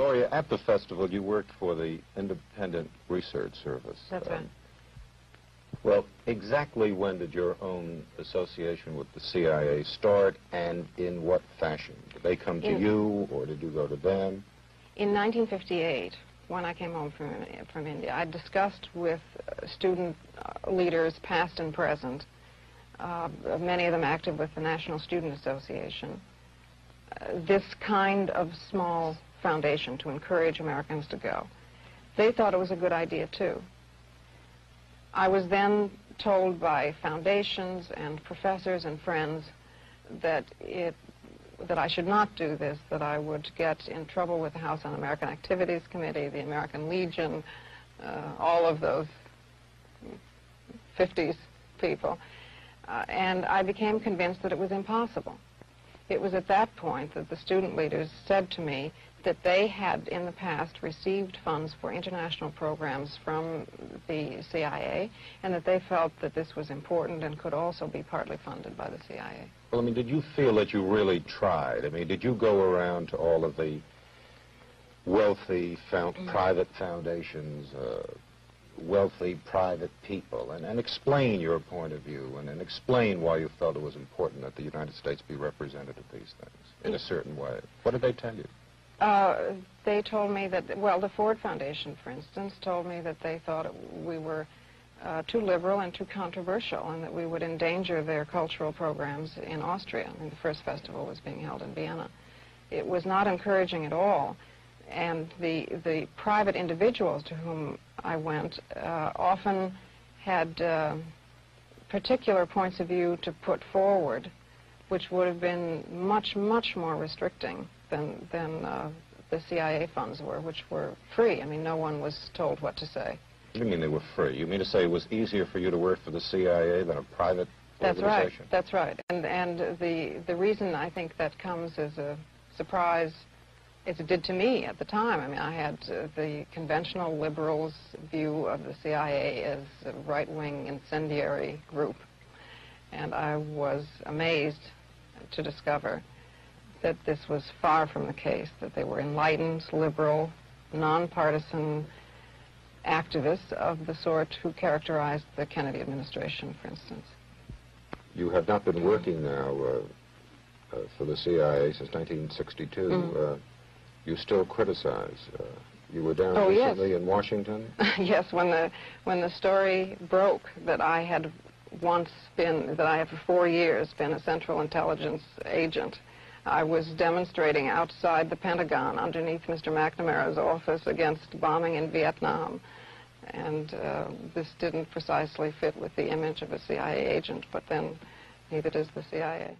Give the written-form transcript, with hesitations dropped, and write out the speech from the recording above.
Gloria, at the festival, you worked for the Independent Research Service. That's right. Well, exactly when did your own association with the CIA start, and in what fashion? Did they come to you, or did you go to them? In 1958, when I came home from India, I discussed with student leaders, past and present, many of them active with the National Student Association, this kind of small foundation to encourage Americans to go. They thought it was a good idea, too. I was then told by foundations and professors and friends that I should not do this, that I would get in trouble with the House Un-American Activities Committee, the American Legion, all of those 50s people. And I became convinced that it was impossible. It was at that point that the student leaders said to me that they had in the past received funds for international programs from the CIA, and that they felt that this was important and could also be partly funded by the CIA. Well, I mean, did you feel that you really tried? I mean, did you go around to all of the wealthy private foundations, wealthy private people, and explain your point of view, and explain why you felt it was important that the United States be represented at these things in a certain way? What did they tell you? They told me that, well, the Ford Foundation, for instance, told me that they thought we were too liberal and too controversial, and that we would endanger their cultural programs in Austria. I mean, the first festival was being held in Vienna. It was not encouraging at all, and the private individuals to whom I went often had particular points of view to put forward, which would have been much, much more restricting than the CIA funds were, which were free. I mean, no one was told what to say. What do you mean they were free? You mean to say it was easier for you to work for the CIA than a private organization? That's right. And the reason I think that comes as a surprise, as it did to me at the time. I mean, I had the conventional liberals' view of the CIA as a right-wing incendiary group, and I was amazed to discover that this was far from the case, that they were enlightened, liberal, nonpartisan activists of the sort who characterized the Kennedy administration, for instance. You have not been working now for the CIA since 1962. You still criticize. You were down recently in Washington? Yes, when the story broke that I had once been, that I had for 4 years been a Central Intelligence agent, I was demonstrating outside the Pentagon underneath Mr. McNamara's office against bombing in Vietnam. And this didn't precisely fit with the image of a CIA agent, but then neither does the CIA.